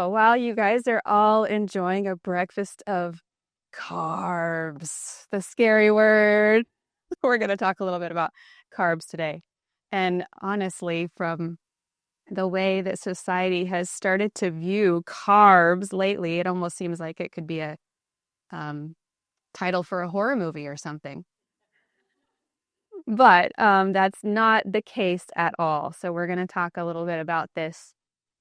while you guys are all enjoying a breakfast of carbs, the scary word, we're going to talk a little bit about carbs today. And honestly, from the way that society has started to view carbs lately, it almost seems like it could be a um, title for a horror movie or something. But that's not the case at all. So we're going to talk a little bit about this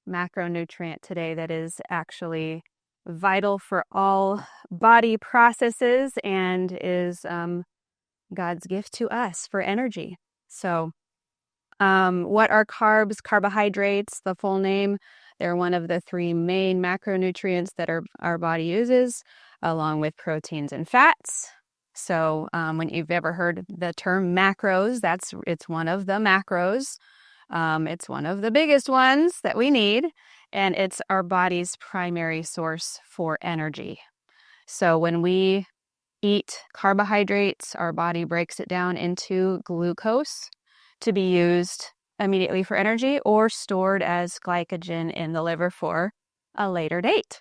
macronutrient today that is actually vital for all body processes and is God's gift to us for energy. So, what are carbs? Carbohydrates, the full name. They're one of the three main macronutrients that our body uses, along with proteins and fats. So, when you've ever heard the term macros, it's one of the macros. It's one of the biggest ones that we need, and it's our body's primary source for energy. So when we eat carbohydrates, our body breaks it down into glucose to be used immediately for energy or stored as glycogen in the liver for a later date.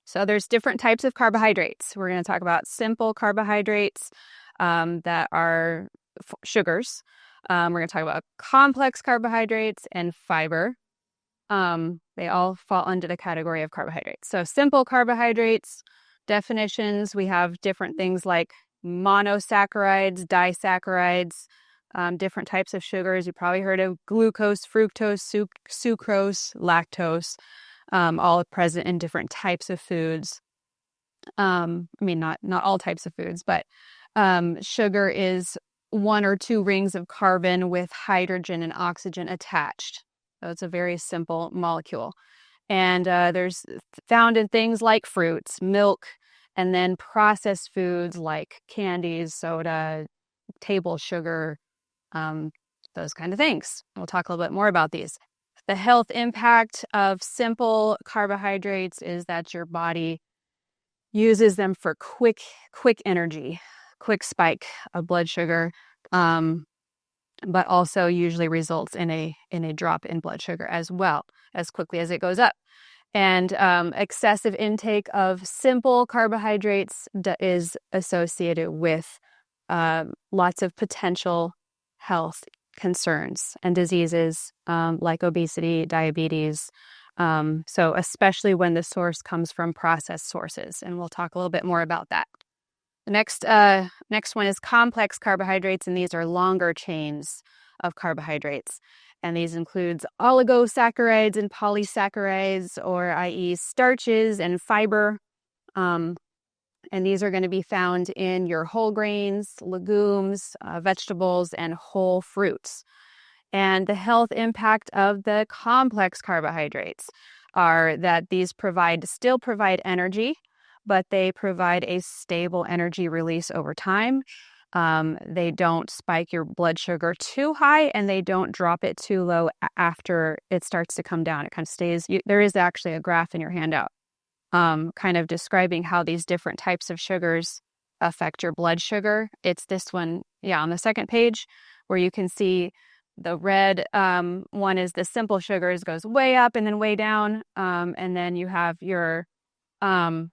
So there's different types of carbohydrates. We're going to talk about simple carbohydrates that are sugars. We're going to talk about complex carbohydrates and fiber. They all fall under the category of carbohydrates. So simple carbohydrates, definitions, we have different things like monosaccharides, disaccharides, different types of sugars. You probably heard of glucose, fructose, sucrose, lactose, all present in different types of foods. Not all types of foods, but sugar is one or two rings of carbon with hydrogen and oxygen attached. So it's a very simple molecule. And there's found in things like fruits, milk, and then processed foods like candies, soda, table sugar, those kind of things. We'll talk a little bit more about these. The health impact of simple carbohydrates is that your body uses them for quick energy, quick spike of blood sugar, but also usually results in a drop in blood sugar as well, as quickly as it goes up. And excessive intake of simple carbohydrates is associated with lots of potential health concerns and diseases like obesity, diabetes. So especially when the source comes from processed sources, and we'll talk a little bit more about that. The next one is complex carbohydrates, and these are longer chains of carbohydrates. And these includes oligosaccharides and polysaccharides, or i.e. starches and fiber. And these are going to be found in your whole grains, legumes, vegetables, and whole fruits. And the health impact of the complex carbohydrates are that these still provide energy, but they provide a stable energy release over time. They don't spike your blood sugar too high, and they don't drop it too low after it starts to come down. It kind of stays. There is actually a graph in your handout kind of describing how these different types of sugars affect your blood sugar. It's this one, on the second page, where you can see the red one is the simple sugars, goes way up and then way down. And then you have your other,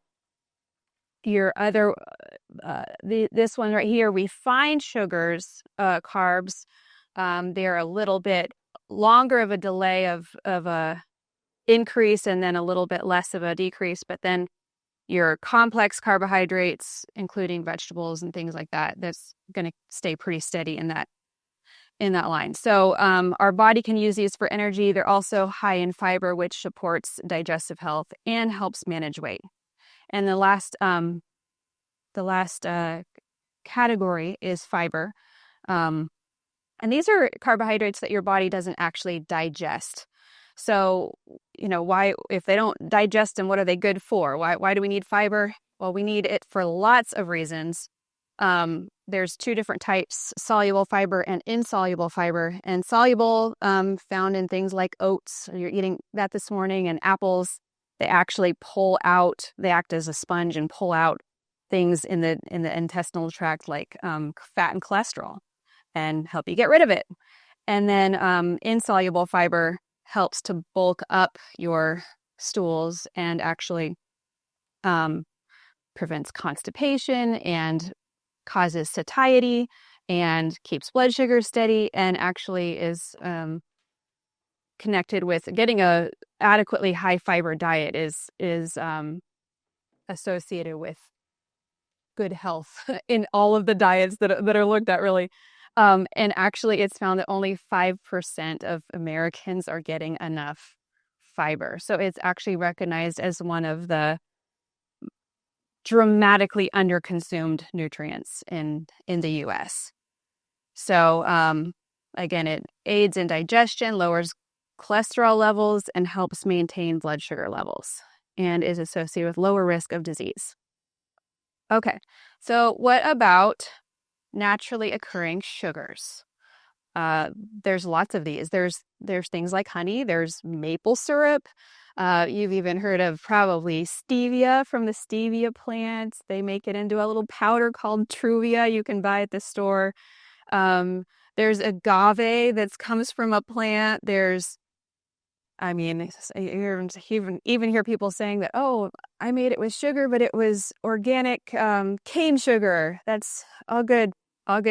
this one right here, refined sugars, carbs. They're a little bit longer of a delay of a increase and then a little bit less of a decrease. But then your complex carbohydrates, including vegetables and things like that, that's going to stay pretty steady in that line. So our body can use these for energy. They're also high in fiber, which supports digestive health and helps manage weight. And the last category is fiber. And these are carbohydrates that your body doesn't actually digest. So, why, if they don't digest them, what are they good for? Why do we need fiber? Well, we need it for lots of reasons. There's two different types, soluble fiber and insoluble fiber. And soluble, found in things like oats. You're eating that this morning, and apples. They actually they act as a sponge and pull out things in the intestinal tract like fat and cholesterol and help you get rid of it. And then insoluble fiber helps to bulk up your stools and actually prevents constipation and causes satiety and keeps blood sugar steady, and actually is connected with getting a adequately high fiber diet is associated with good health in all of the diets that are looked at, really. And actually, it's found that only 5% of Americans are getting enough fiber. So it's actually recognized as one of the dramatically underconsumed nutrients in the US. So again, it aids in digestion, lowers cholesterol levels, and helps maintain blood sugar levels, and is associated with lower risk of disease. Okay, so what about naturally occurring sugars? There's lots of these. There's things like honey, there's maple syrup. You've even heard of probably stevia from the stevia plants. They make it into a little powder called Truvia you can buy at the store. There's agave that comes from a plant. I mean, you even hear people saying that, oh, I made it with sugar, but it was organic cane sugar. That's all good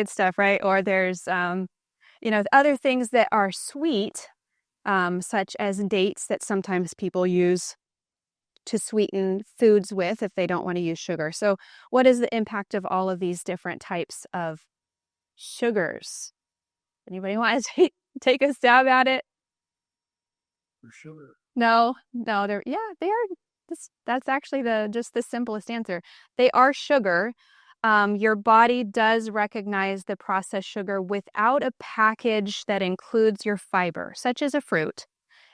stuff, right? Or there's, other things that are sweet, such as dates that sometimes people use to sweeten foods with if they don't want to use sugar. So what is the impact of all of these different types of sugars? Anybody want to take a stab at it? For sugar. No, they are. That's actually just the simplest answer. They are sugar. Your body does recognize the processed sugar without a package that includes your fiber, such as a fruit.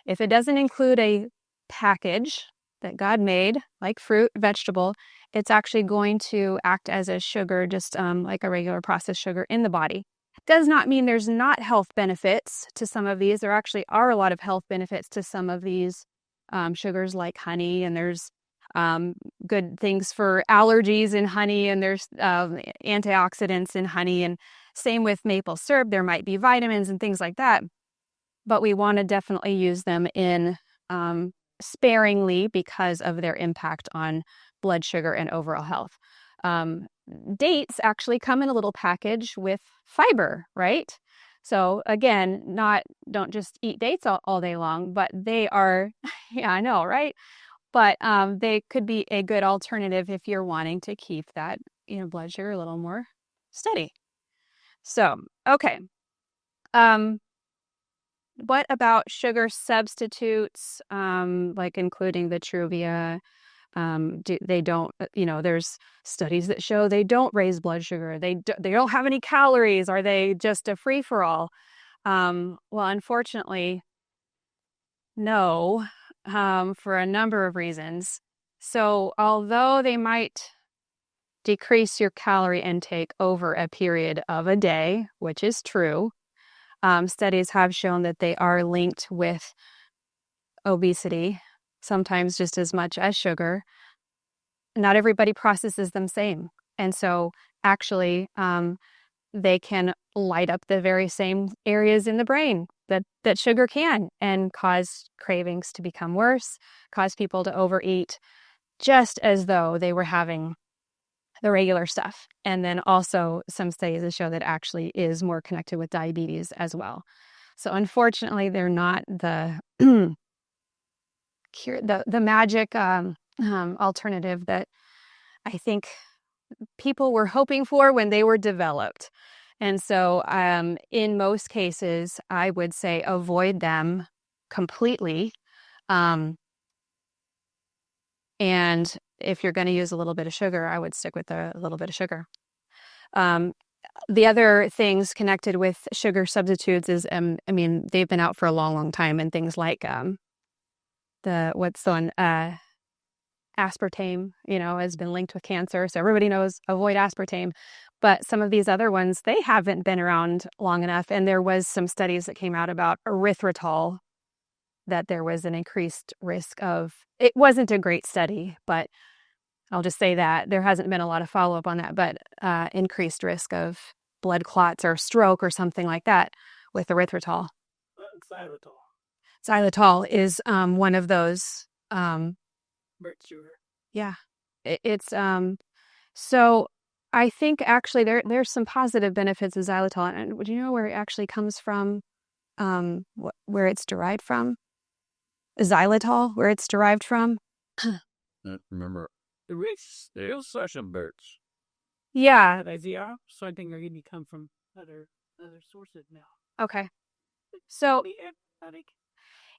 If it doesn't include a package that God made, like fruit, vegetable, it's actually going to act as a sugar, just like a regular processed sugar in the body. Does not mean there's not health benefits to some of these. There actually are a lot of health benefits to some of these sugars like honey, and there's good things for allergies in honey, and there's antioxidants in honey, and same with maple syrup. There might be vitamins and things like that, but we want to definitely use them in sparingly because of their impact on blood sugar and overall health. Dates actually come in a little package with fiber, right? So again, don't just eat dates all day long, but they are, yeah, I know, right? But they could be a good alternative if you're wanting to keep that, blood sugar a little more steady. So, okay. What about sugar substitutes, like including the Truvia? They don't, there's studies that show they don't raise blood sugar. They don't have any calories. Are they just a free-for-all? Well, unfortunately, no, for a number of reasons. So although they might decrease your calorie intake over a period of a day, which is true, studies have shown that they are linked with obesity, sometimes just as much as sugar. Not everybody processes them same. And so actually, they can light up the very same areas in the brain that sugar can, and cause cravings to become worse, cause people to overeat, just as though they were having the regular stuff. And then also some studies that show that actually is more connected with diabetes as well. So unfortunately, they're not the the magic alternative that I think people were hoping for when they were developed. And so in most cases, I would say avoid them completely. And if you're going to use a little bit of sugar, I would stick with a little bit of sugar. The other things connected with sugar substitutes is, they've been out for a long, long time, and things like aspartame, has been linked with cancer. So everybody knows, avoid aspartame. But some of these other ones, they haven't been around long enough. And there was some studies that came out about erythritol, that there was an increased risk of, it wasn't a great study, but I'll just say that there hasn't been a lot of follow-up on that, but increased risk of blood clots or stroke or something like that with erythritol. Xylitol. Xylitol is one of those Um, Bird sugar. yeah, it's so I think actually there's some positive benefits of xylitol. And would you know where it actually comes from? Where it's derived from? Xylitol, where it's derived from? I remember. The rich, there is such a birds. Yeah. But they are something that really come from other sources now. Okay. So The antibiotic.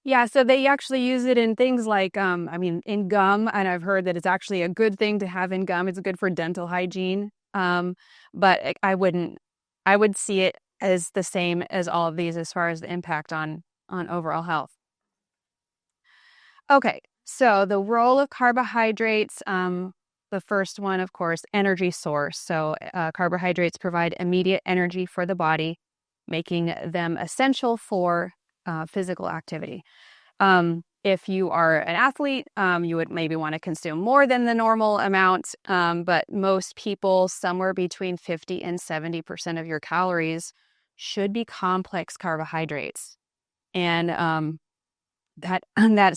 yeah, so they actually use it in things like, I mean, in gum, and I've heard that it's actually a good thing to have in gum. It's good for dental hygiene. But I would see it as the same as all of these as far as the impact on overall health. Okay, so the role of carbohydrates, the first one, of course, energy source. So carbohydrates provide immediate energy for the body, making them essential for physical activity. If you are an athlete, you would maybe want to consume more than the normal amount, but most people, somewhere between 50 and 70% of your calories should be complex carbohydrates. And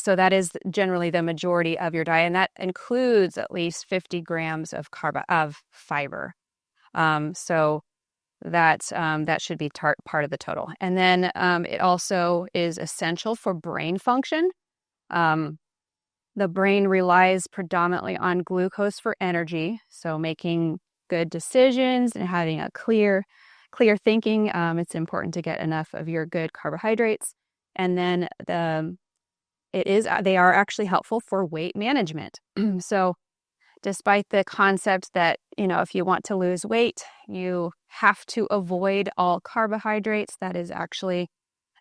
so that is generally the majority of your diet, and that includes at least 50 grams of fiber. So that should be part of the total. And then it also is essential for brain function. Um, the brain relies predominantly on glucose for energy, so making good decisions and having a clear thinking. It's important to get enough of your good carbohydrates. And then they are actually helpful for weight management. So despite the concept that, if you want to lose weight, you have to avoid all carbohydrates, that is actually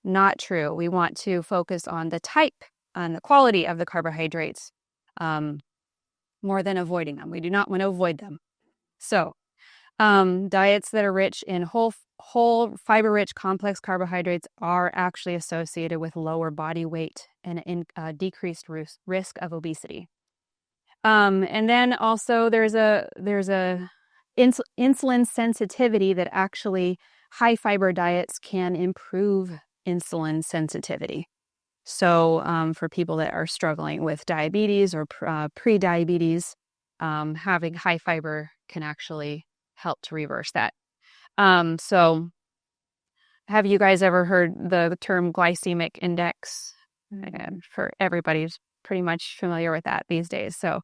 not true. We want to focus on the type and the quality of the carbohydrates more than avoiding them. We do not want to avoid them. So diets that are rich in whole fiber-rich complex carbohydrates are actually associated with lower body weight and decreased risk of obesity. And then also there's a insulin sensitivity that actually high fiber diets can improve insulin sensitivity. So for people that are struggling with diabetes or pre-diabetes, having high fiber can actually help to reverse that. So have you guys ever heard the term glycemic index? For everybody's pretty much familiar with that these days. So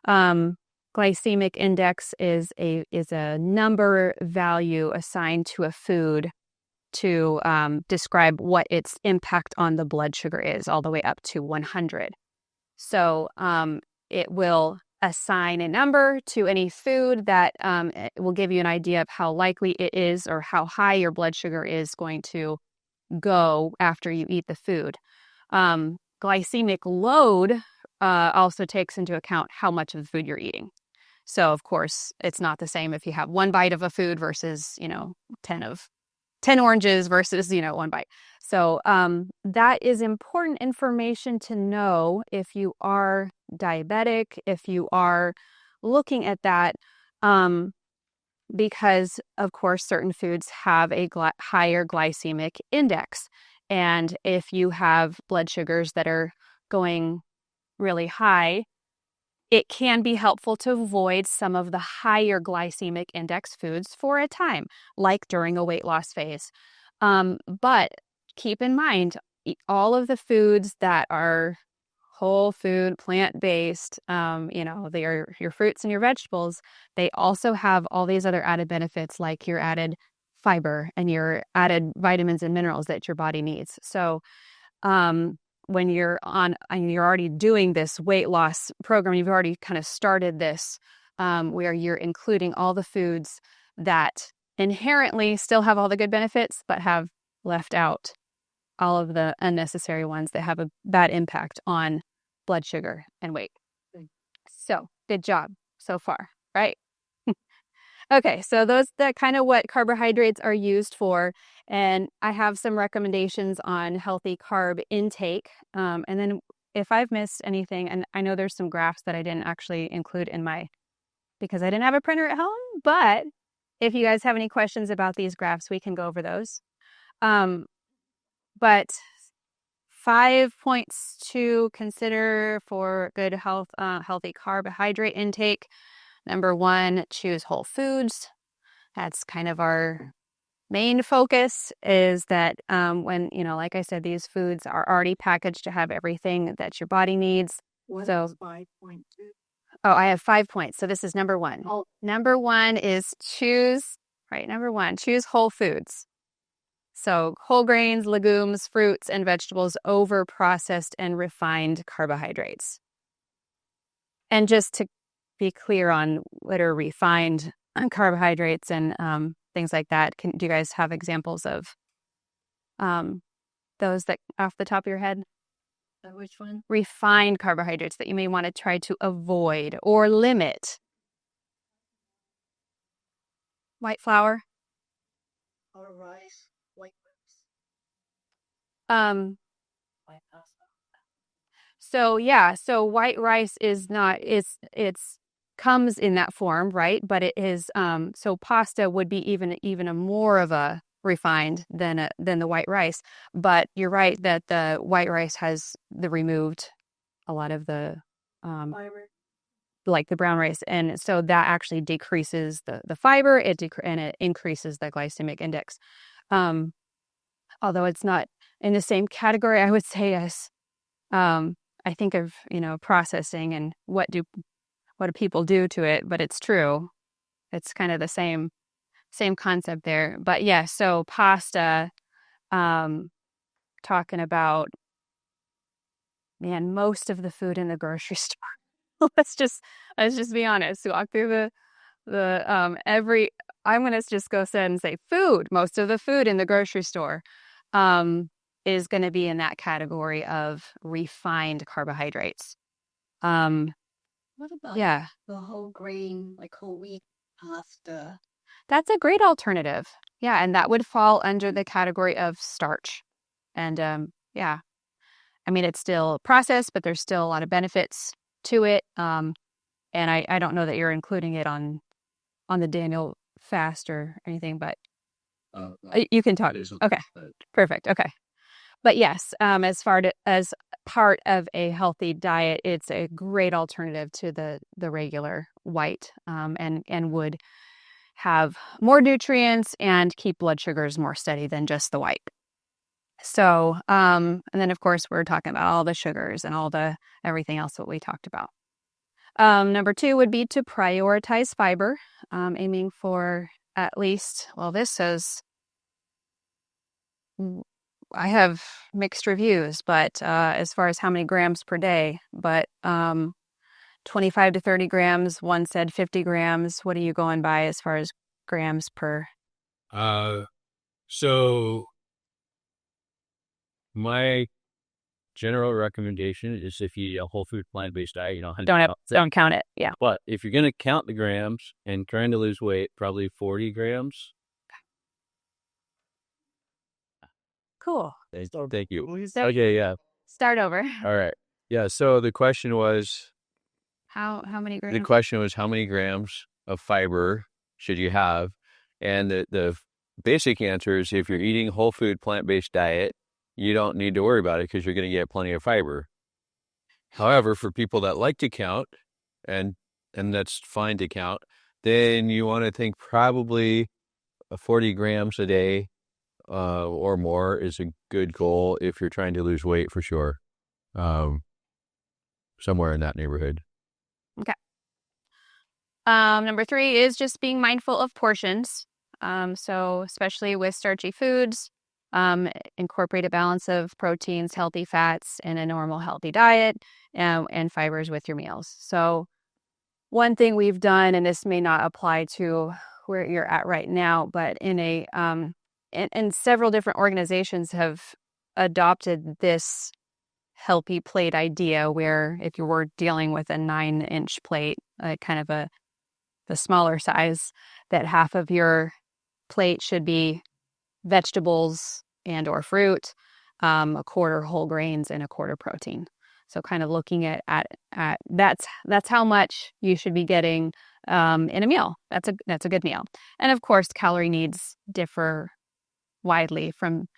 glycemic index is a number value assigned to a food to describe what its impact on the blood sugar is, all the way up to 100. So it will assign a number to any food that it will give you an idea of how likely it is or how high your blood sugar is going to go after you eat the food. Glycemic load also takes into account how much of the food you're eating. So, of course, it's not the same if you have one bite of a food versus, 10 oranges versus, one bite. So that is important information to know if you are diabetic, if you are looking at that, because, of course, certain foods have a higher glycemic index. And if you have blood sugars that are going really high, it can be helpful to avoid some of the higher glycemic index foods for a time, like during a weight loss phase. But keep in mind, all of the foods that are whole food, plant-based, they are your fruits and your vegetables. They also have all these other added benefits, like your added fiber and your added vitamins and minerals that your body needs. So when you're already doing this weight loss program, you've already kind of started this, where you're including all the foods that inherently still have all the good benefits, but have left out all of the unnecessary ones that have a bad impact on blood sugar and weight. So good job so far, right? Okay, so that kind of what carbohydrates are used for. And I have some recommendations on healthy carb intake. And then if I've missed anything, and I know there's some graphs that I didn't actually include because I didn't have a printer at home, but if you guys have any questions about these graphs, we can go over those. But 5 points to consider for good healthy carbohydrate intake. Number 1, choose whole foods. That's kind of our main focus, is that when, like I said, these foods are already packaged to have everything that your body needs. What So, is 5.2? oh, I have 5 points. So this is number 1. Oh. Number 1 is choose whole foods. So whole grains, legumes, fruits, and vegetables over processed and refined carbohydrates. And just to be clear on what are refined carbohydrates and things like that, do you guys have examples of those that off the top of your head? Which one? Refined carbohydrates that you may want to try to avoid or limit. White flour. Or rice, white White pasta. So white rice is not, it's comes in that form, right? But it is so pasta would be even a more of a refined than the white rice. But you're right that the white rice has removed a lot of the fiber. like the brown rice, and so that actually decreases the fiber. And it increases the glycemic index. Although it's not in the same category, I would say, as I think of processing and what do people do to it, but it's true. It's kind of the same concept there. But yeah, so pasta, talking about, man, most of the food in the grocery store. let's just be honest. Walk through I'm going to just go ahead and say food. Most of the food in the grocery store is going to be in that category of refined carbohydrates. What about Yeah, the whole grain, like whole wheat pasta? that's a great alternative. Yeah, and that would fall under the category of starch. And yeah, I mean, it's still processed, but there's still a lot of benefits to it. And I don't know that you're including it on the Daniel fast or anything, but you can talk. Okay, perfect. Okay. But yes, as far as part of a healthy diet, it's a great alternative to the regular white, and would have more nutrients and keep blood sugars more steady than just the white. So, and then of course we're talking about all the sugars and all the everything else that we talked about. Number 2 would be to prioritize fiber, aiming for at least, well, this says, I have mixed reviews, but as far as how many grams per day, but 25 to 30 grams, one said 50 grams. What are you going by as far as grams per? So my general recommendation is if you eat a whole food plant-based diet, you don't count it. Yeah. But if you're going to count the grams and trying to lose weight, probably 40 grams. Cool. Thank you. So Okay, yeah. start over. All right. Yeah, so the question was how many grams? The question was how many grams of fiber should you have? And the basic answer is if you're eating whole food plant-based diet, you don't need to worry about it because you're going to get plenty of fiber. However, for people that like to count, and that's fine to count, then you want to think probably 40 grams a day or more is a good goal if you're trying to lose weight for sure. Somewhere in that neighborhood. Okay. Number 3 is just being mindful of portions. So especially with starchy foods, incorporate a balance of proteins, healthy fats in a normal healthy diet, and fibers with your meals. So one thing we've done, and this may not apply to where you're at right now, but and several different organizations have adopted this healthy plate idea where if you were dealing with a 9-inch plate, kind of the smaller size, that half of your plate should be vegetables and or fruit, a quarter whole grains, and a quarter protein. So kind of looking at that's how much you should be getting in a meal. That's a good meal. And of course, calorie needs differ widely from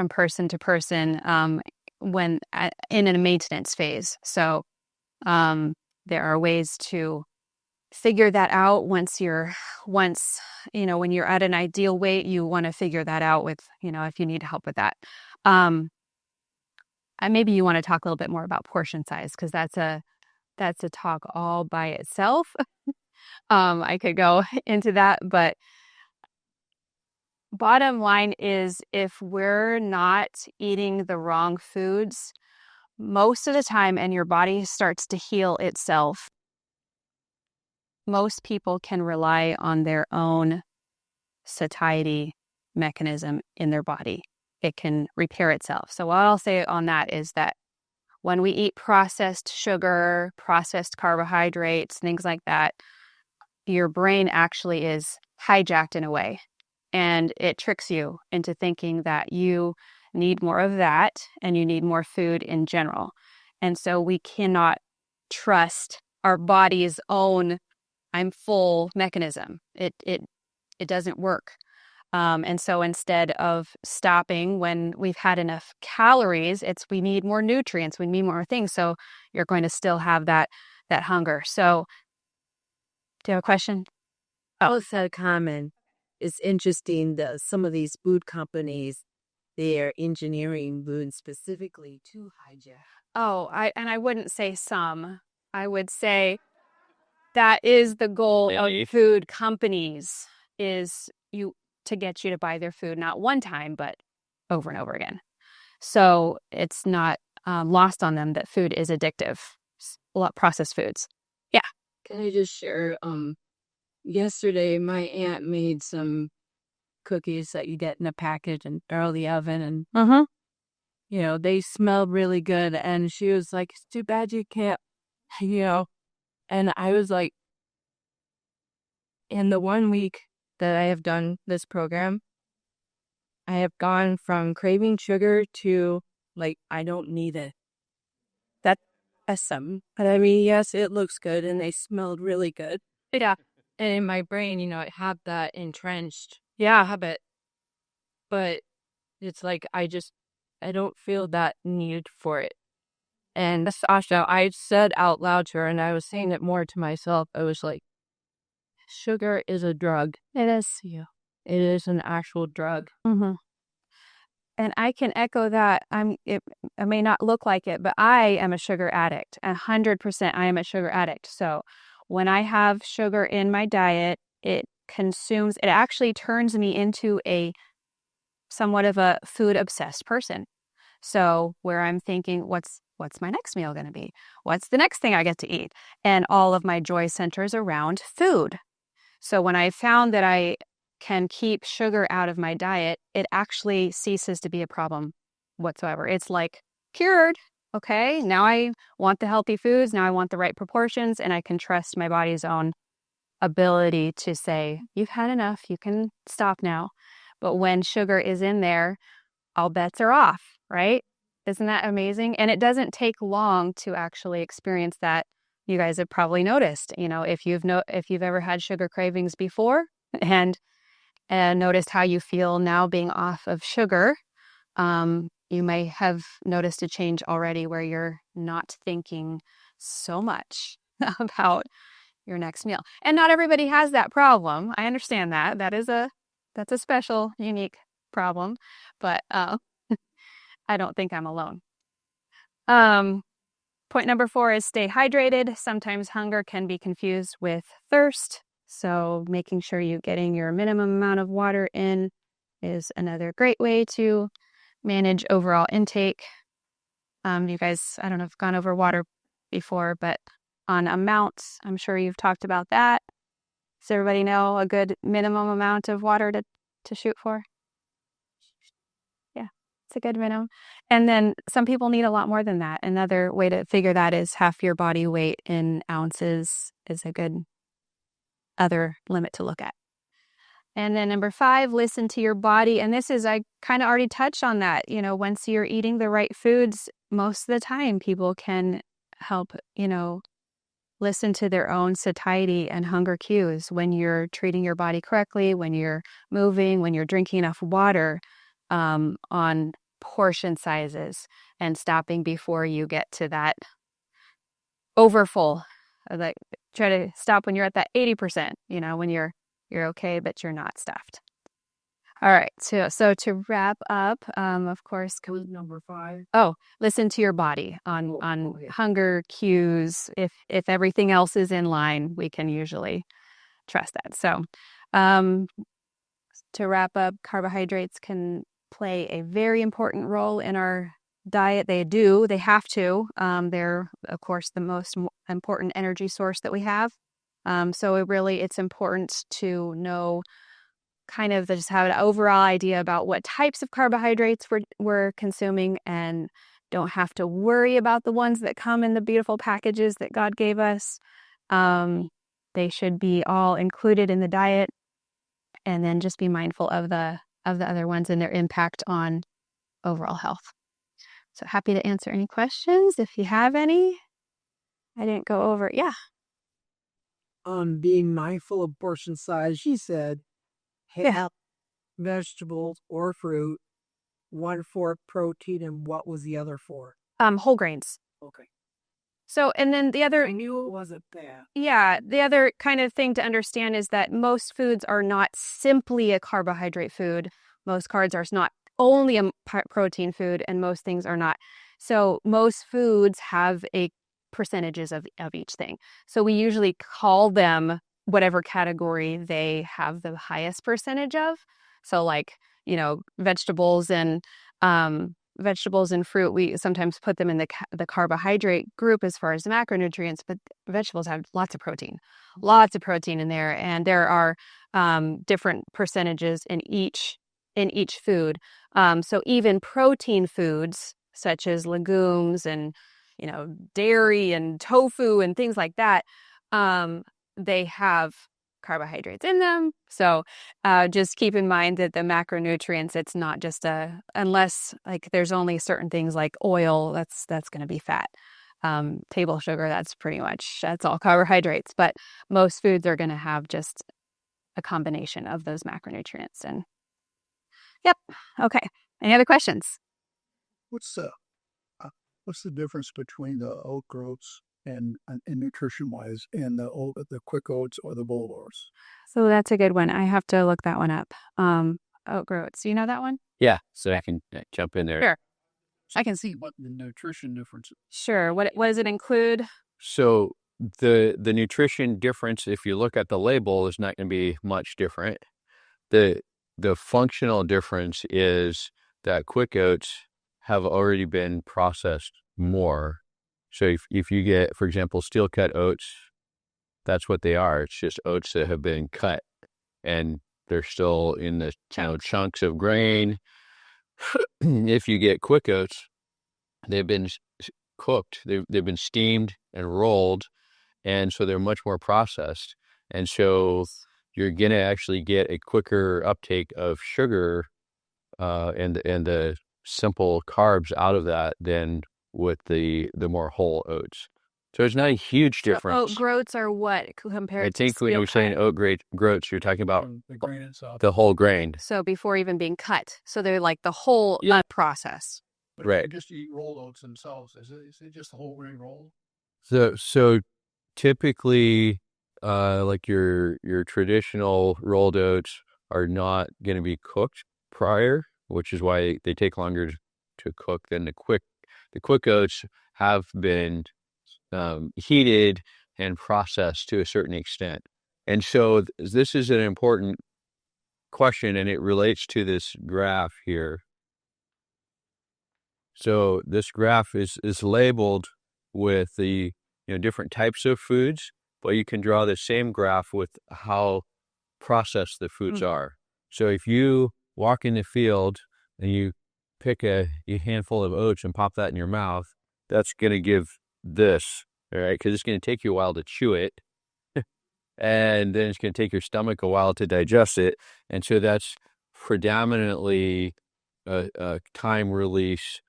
person to person. in a maintenance phase. So there are ways to figure that out when you're at an ideal weight. You want to figure that out with, if you need help with that. And maybe you want to talk a little bit more about portion size, because that's a talk all by itself. I could go into that, but bottom line is, if we're not eating the wrong foods most of the time and your body starts to heal itself, most people can rely on their own satiety mechanism in their body. It can repair itself. So what I'll say on that is that when we eat processed sugar, processed carbohydrates, things like that, your brain actually is hijacked in a way, and it tricks you into thinking that you need more of that and you need more food in general. And so we cannot trust our body's own "I'm full" mechanism. It doesn't work. And so instead of stopping when we've had enough calories, we need more nutrients, we need more things. So you're going to still have that hunger. So do you have a question? I also had a comment. It's interesting that some of these food companies, they're engineering food specifically to hijack. Oh, I wouldn't say some. I would say that is the goal of food companies, is to get you to buy their food, not one time, but over and over again. So it's not lost on them that food is addictive. A lot of processed foods. Yeah. Can I just share? Yesterday, my aunt made some cookies that you get in a package and throw in the oven, and they smelled really good. And she was like, "It's too bad you can't," And I was like, in the 1 week that I have done this program, I have gone from craving sugar to I don't need it. That's awesome. But I mean, yes, it looks good and they smelled really good. Yeah. And in my brain, I have that entrenched Yeah. habit. But it's like I don't feel that need for it. And Sasha, I said out loud to her, and I was saying it more to myself. I was like, sugar is a drug. It is. Yeah. It is an actual drug. Mm-hmm. And I can echo that. I may not look like it, but I am a sugar addict. 100% I am a sugar addict. So when I have sugar in my diet, it actually turns me into a somewhat of a food obsessed person. So where I'm thinking, what's my next meal going to be? What's the next thing I get to eat? And all of my joy centers around food. So when I found that I can keep sugar out of my diet, it actually ceases to be a problem whatsoever. It's like cured. Okay, now I want the healthy foods. Now I want the right proportions, and I can trust my body's own ability to say, you've had enough, you can stop now. But when sugar is in there, all bets are off, right? Isn't that amazing? And it doesn't take long to actually experience that. You guys have probably noticed, if you've ever had sugar cravings before and noticed how you feel now being off of sugar, you may have noticed a change already where you're not thinking so much about your next meal. And not everybody has that problem. I understand that. That's a special, unique problem, but I don't think I'm alone. Point number 4 is stay hydrated. Sometimes hunger can be confused with thirst. So making sure you're getting your minimum amount of water in is another great way to manage overall intake. You guys, I don't know if I've gone over water before, but on amounts, I'm sure you've talked about that. Does everybody know a good minimum amount of water to shoot for? Yeah, it's a good minimum. And then some people need a lot more than that. Another way to figure that is half your body weight in ounces is a good other limit to look at. And then number 5, listen to your body. And I kind of already touched on that. Once you're eating the right foods, most of the time people can help, listen to their own satiety and hunger cues when you're treating your body correctly, when you're moving, when you're drinking enough water, on portion sizes and stopping before you get to that overfull. Like, try to stop when you're at that 80%, when you're okay, but you're not stuffed. All right, so to wrap up, of course, Number 5. listen to your body on okay. hunger cues. If everything else is in line, we can usually trust that. So, to wrap up, carbohydrates can play a very important role in our diet. They have to. They're, of course, the most important energy source that we have. So it's important to know, kind of just have an overall idea about what types of carbohydrates we're consuming, and don't have to worry about the ones that come in the beautiful packages that God gave us. They should be all included in the diet, and then just be mindful of the other ones and their impact on overall health. So happy to answer any questions if you have any. I didn't go over. Yeah. Being mindful of portion size, she said, have vegetables or fruit, 1 4 protein, and what was the other 4? Whole grains. Okay. So, and then the other, I knew it wasn't that. yeah, the other kind of thing to understand is that most foods are not simply a carbohydrate food. Most carbs are not only a protein food, and most things are not. So most foods have percentages of each thing. So we usually call them whatever category they have the highest percentage of. So like, vegetables and fruit, we sometimes put them in the carbohydrate group as far as the macronutrients, but vegetables have lots of protein in there. And there are different percentages in each food. So even protein foods such as legumes and, dairy and tofu and things like that, they have carbohydrates in them. So just keep in mind that the macronutrients, it's not just unless like there's only certain things like oil, that's going to be fat. Table sugar, that's all carbohydrates. But most foods are going to have just a combination of those macronutrients. And yep. Okay. Any other questions? What's the difference between the oat groats and nutrition-wise and the quick oats or the bold oats? So that's a good one. I have to look that one up. Oat groats. Do you know that one? Yeah, so I can jump in there. Sure. I can see what the nutrition difference is. Sure. What does it include? So the nutrition difference, if you look at the label, is not going to be much different. The functional difference is that quick oats have already been processed more. So if you get, for example, steel cut oats, that's what they are. It's just oats that have been cut, and they're still in the chunks of grain. If you get quick oats, they've been cooked. They've been steamed and rolled, and so they're much more processed. And so you're going to actually get a quicker uptake of sugar and the simple carbs out of that than with the more whole oats. So it's not a huge difference. So oat groats are what compared I think when you're saying oat groats, you're talking about The grain itself. the whole grain. So before even being cut. So they're like the whole process. But Right. if you just eat rolled oats themselves, is it just the whole grain roll? So typically, like your traditional rolled oats are not going to be cooked prior, which is why they take longer to cook than the quick oats have been heated and processed to a certain extent. And so this is an important question, and it relates to this graph here. So this graph is labeled with the different types of foods, but you can draw the same graph with how processed the foods are. So if you walk in the field and you pick a handful of oats and pop that in your mouth, that's going to give this, all right? Because it's going to take you a while to chew it, and then it's going to take your stomach a while to digest it. And so that's predominantly a time release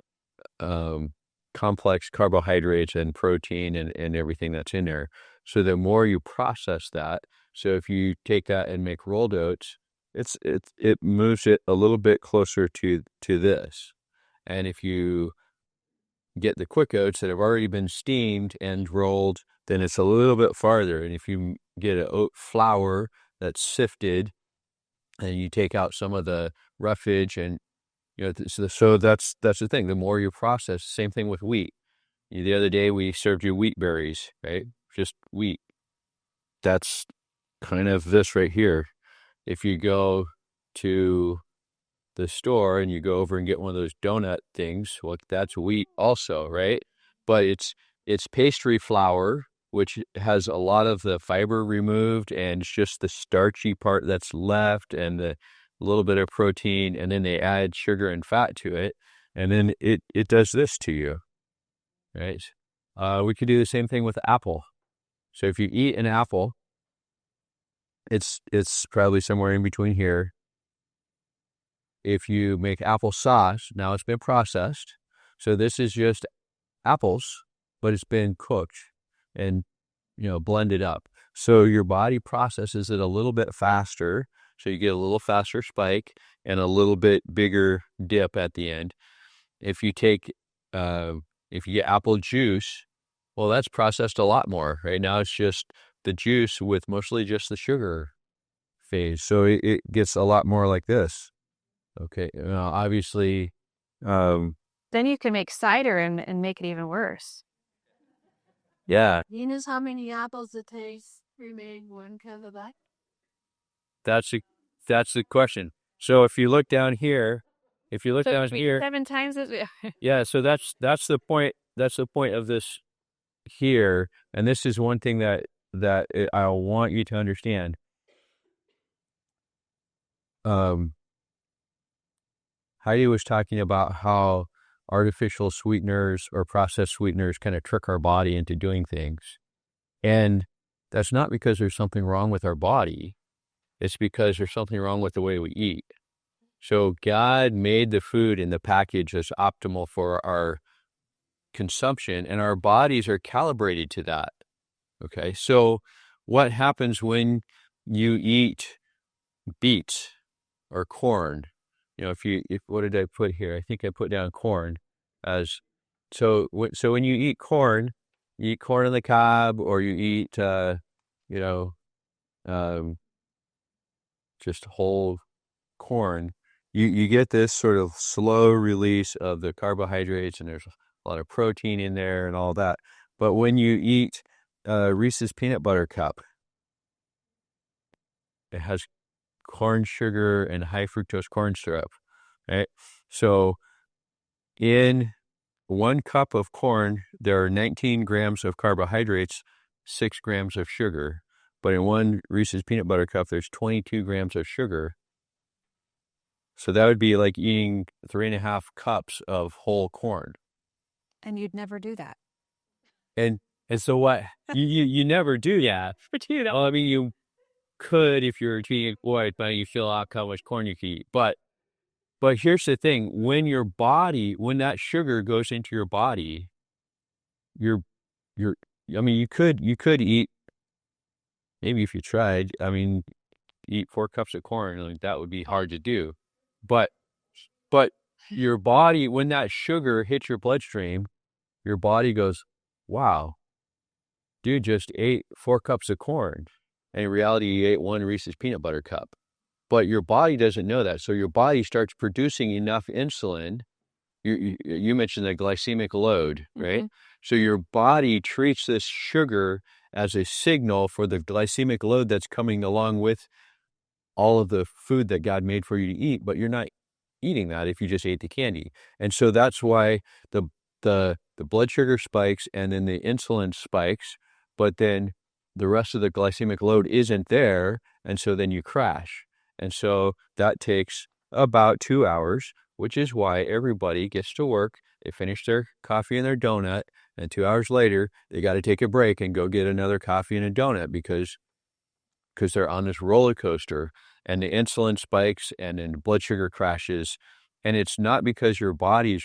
complex carbohydrates and protein and everything that's in there. So the more you process that, so if you take that and make rolled oats, it moves it a little bit closer to this. And if you get the quick oats that have already been steamed and rolled, then it's a little bit farther. And if you get an oat flour that's sifted and you take out some of the roughage and, so that's the thing. The more you process, same thing with wheat. The other day we served you wheat berries, right? Just wheat. That's kind of this right here. If you go to the store and you go over and get one of those donut things, well, that's wheat also, right? But it's pastry flour, which has a lot of the fiber removed, and it's just the starchy part that's left and the little bit of protein, and then they add sugar and fat to it, and then it does this to you, right? We could do the same thing with apple. So if you eat an apple, it's probably somewhere in between here. If you make applesauce, now it's been processed. So this is just apples, but it's been cooked and, blended up. So your body processes it a little bit faster. So you get a little faster spike and a little bit bigger dip at the end. If you get apple juice, well, that's processed a lot more. Right now it's just the juice with mostly just the sugar phase. So it gets a lot more like this. Okay. Obviously, Then you can make cider and make it even worse. yeah, You know how many apples it takes to make 1 cup of that? that's the question. So if you look down here, down here, 7 times as yeah. So that's the point. That's the point of this here. And this is one thing that I want you to understand. Heidi was talking about how artificial sweeteners or processed sweeteners kind of trick our body into doing things. And that's not because there's something wrong with our body. It's because there's something wrong with the way we eat. So God made the food in the package as optimal for our consumption, and our bodies are calibrated to that. Okay. So what happens when you eat beets or corn? What did I put here? I think I put down corn as, so when you eat corn on the cob, or you eat, just whole corn, you get this sort of slow release of the carbohydrates, and there's a lot of protein in there and all that. But when you eat Reese's peanut butter cup, it has corn sugar and high fructose corn syrup, right? So in 1 cup of corn, there are 19 grams of carbohydrates, 6 grams of sugar. But in 1 Reese's peanut butter cup, there's 22 grams of sugar. So that would be like eating 3.5 cups of whole corn. And you'd never do that. And so what? you never do that. Well, I mean, you could if you're eating white, but you fill out how much corn you can eat. But here's the thing: when that sugar goes into your body, I mean, you could eat, maybe if you tried, I mean, eat 4 cups of corn, like that would be hard to do. But your body, when that sugar hits your bloodstream, your body goes, wow, dude just ate 4 cups of corn. And in reality, you ate 1 Reese's peanut butter cup. But your body doesn't know that. So your body starts producing enough insulin. You mentioned the glycemic load, right? Mm-hmm. So your body treats this sugar as a signal for the glycemic load that's coming along with all of the food that God made for you to eat, but you're not eating that if you just ate the candy. And so that's why the blood sugar spikes and then the insulin spikes, but then the rest of the glycemic load isn't there, and so then you crash. And so that takes about 2 hours, which is why everybody gets to work, they finish their coffee and their donut, and 2 hours later, they got to take a break and go get another coffee and a donut because they're on this roller coaster, and the insulin spikes and then blood sugar crashes. And it's not because your body's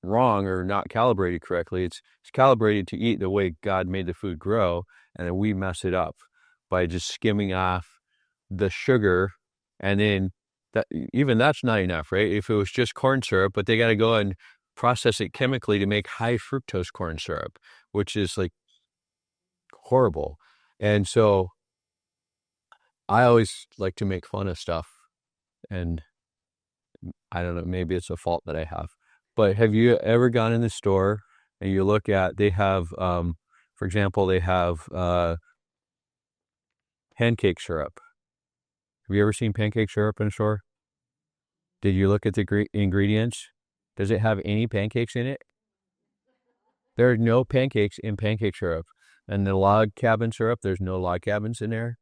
wrong or not calibrated correctly. It's calibrated to eat the way God made the food grow, and then we mess it up by just skimming off the sugar and then even that's not enough, right? If it was just corn syrup, but they got to go and process it chemically to make high fructose corn syrup, which is like horrible. And so I always like to make fun of stuff, and I don't know, maybe it's a fault that I have. But have you ever gone in the store and you look at, they have, for example, they have pancake syrup. Have you ever seen pancake syrup in a store? Did you look at the ingredients? Does it have any pancakes in it? There are no pancakes in pancake syrup. And the log cabin syrup, there's no log cabins in there,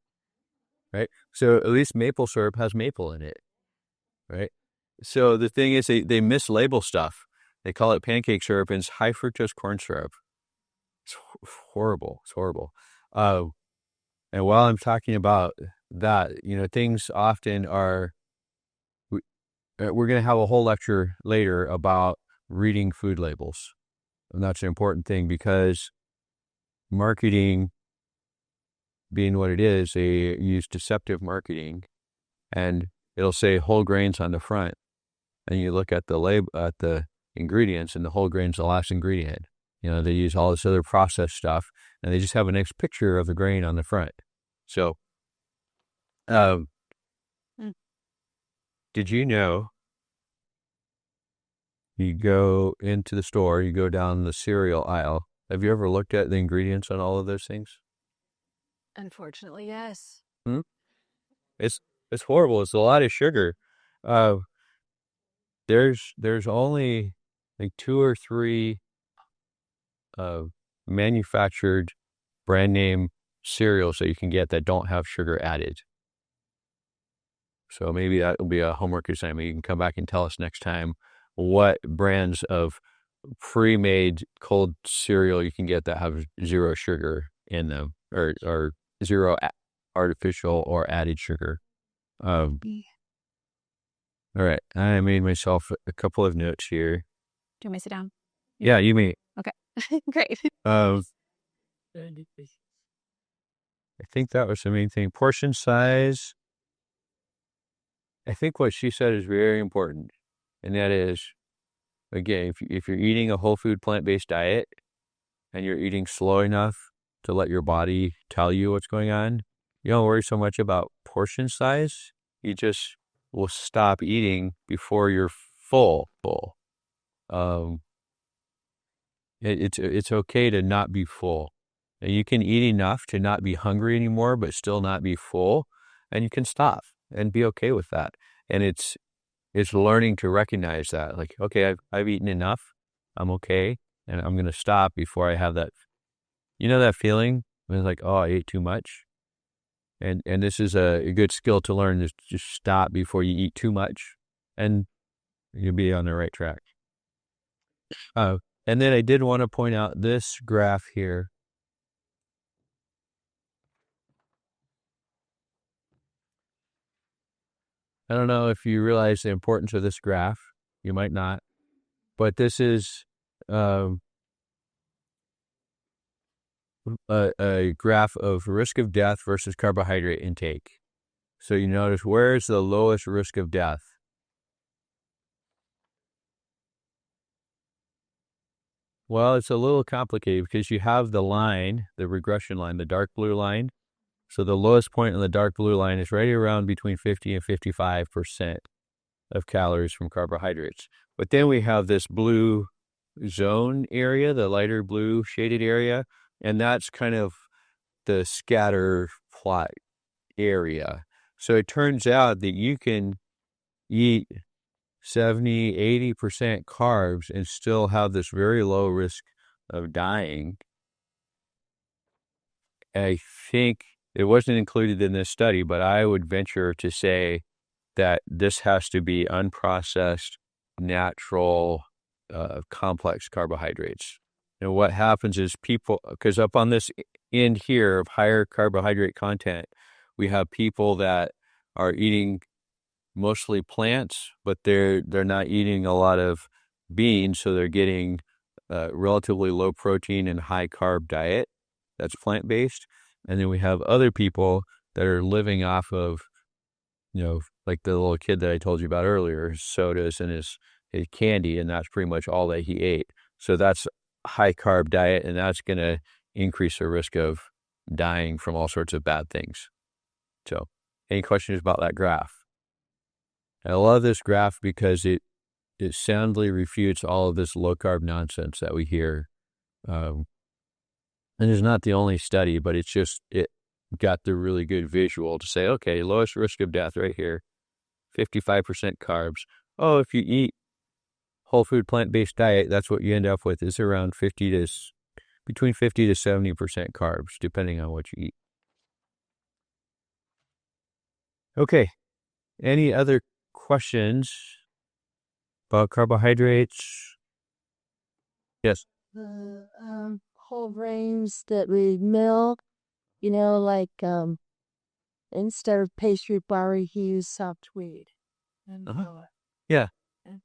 right? So at least maple syrup has maple in it, right? So the thing is, they mislabel stuff. They call it pancake syrup, and it's high fructose corn syrup. It's horrible. It's horrible. And while I'm talking about that, things often are, we're going to have a whole lecture later about reading food labels. And that's an important thing, because marketing being what it is, they use deceptive marketing, and it'll say whole grains on the front. And you look at the label, at the ingredients, and the whole grain's the last ingredient. They use all this other processed stuff, and they just have a nice picture of the grain on the front. So, did you know, you go into the store, you go down the cereal aisle. Have you ever looked at the ingredients on all of those things? Unfortunately, yes. It's horrible. It's a lot of sugar. There's only like 2 or 3 manufactured brand name cereals that you can get that don't have sugar added. So maybe that will be a homework assignment. You can come back and tell us next time what brands of pre-made cold cereal you can get that have 0 sugar in them, or 0 artificial or added sugar. All right, I made myself a couple of notes here. Do you want me to sit down? Yeah, you may. Okay, great. I think that was the main thing. Portion size. I think what she said is very important, and that is, again, if you're eating a whole food plant-based diet and you're eating slow enough to let your body tell you what's going on, you don't worry so much about portion size. You just will stop eating before you're full. It's okay to not be full. And you can eat enough to not be hungry anymore, but still not be full, and you can stop and be okay with that. And it's learning to recognize that, like, okay, I've eaten enough, I'm okay, and I'm going to stop before I have that. That feeling when it's like, oh, I ate too much. And this is a good skill to learn, is just stop before you eat too much, and you'll be on the right track. And then I did want to point out this graph here. I don't know if you realize the importance of this graph. You might not. But this is a graph of risk of death versus carbohydrate intake. So you notice, where's the lowest risk of death? Well, it's a little complicated, because you have the line, the regression line, the dark blue line. So the lowest point on the dark blue line is right around between 50 and 55% of calories from carbohydrates. But then we have this blue zone area, the lighter blue shaded area, and that's kind of the scatter plot area. So it turns out that you can eat 70, 80% carbs and still have this very low risk of dying. I think it wasn't included in this study, but I would venture to say that this has to be unprocessed, natural, complex carbohydrates. And what happens is people, because up on this end here of higher carbohydrate content, we have people that are eating mostly plants, but they're not eating a lot of beans, so they're getting relatively low protein and high carb diet that's plant-based. And then we have other people that are living off of, like the little kid that I told you about earlier, his sodas and his candy, and that's pretty much all that he ate. So that's a high carb diet, and that's going to increase the risk of dying from all sorts of bad things. So, any questions about that graph? I love this graph because it soundly refutes all of this low carb nonsense that we hear. And it's not the only study, but it got the really good visual to say, okay, lowest risk of death right here, 55% carbs. Oh, if you eat whole food plant-based diet, that's what you end up with is around between 50 to 70% carbs, depending on what you eat. Okay. Any other questions about carbohydrates? Yes. The whole grains that we mill, you know, like instead of pastry flour, you use soft wheat. And Yeah. and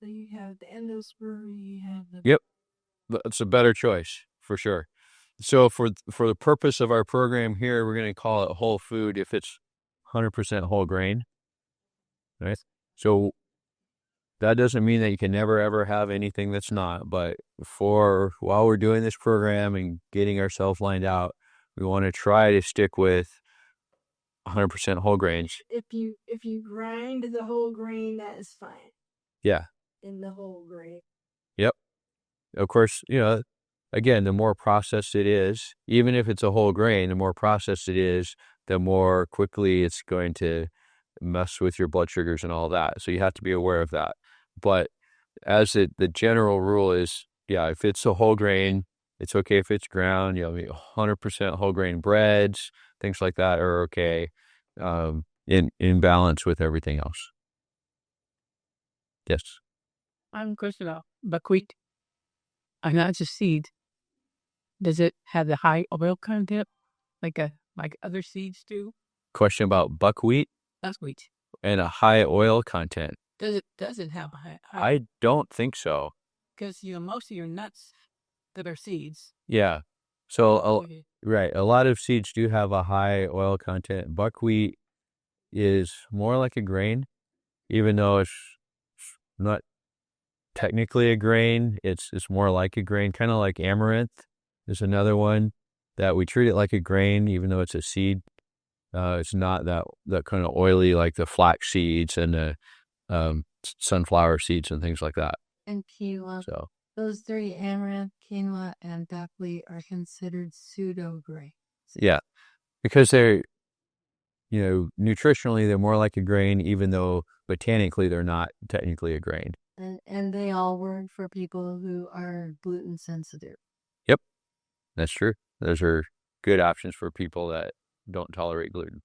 so you have the endosperm, you have the Yep. That's a better choice for sure. So for the purpose of our program here, we're going to call it whole food if it's 100% whole grain. Right? So that doesn't mean that you can never ever have anything that's not, but while we're doing this program and getting ourselves lined out, we want to try to stick with 100% whole grains. If you grind the whole grain, that is fine. Yeah. In the whole grain. Yep. Of course, again, the more processed it is, even if it's a whole grain, the more processed it is, the more quickly it's going to mess with your blood sugars and all that. So you have to be aware of that. But the general rule is, yeah, if it's a whole grain, it's okay if it's ground. 100% whole grain breads, things like that are okay, in balance with everything else. Yes. I have a question about buckwheat. Not just seed. Does it have the high oil content like other seeds do? Question about buckwheat Buckwheat. and a high oil content. Does it have a high? I don't think so. Because most of your nuts that are seeds. Yeah. So right, a lot of seeds do have a high oil content. Buckwheat is more like a grain, even though it's not technically a grain. It's more like a grain, kind of like amaranth is another one that we treat it like a grain, even though it's a seed. It's not that kind of oily like the flax seeds and the sunflower seeds and things like that. And quinoa. So those three, amaranth, quinoa, and buckwheat, are considered pseudo grains. Yeah, because they're, nutritionally they're more like a grain, even though botanically they're not technically a grain. And they all work for people who are gluten sensitive. Yep, that's true. Those are good options for people that don't tolerate gluten.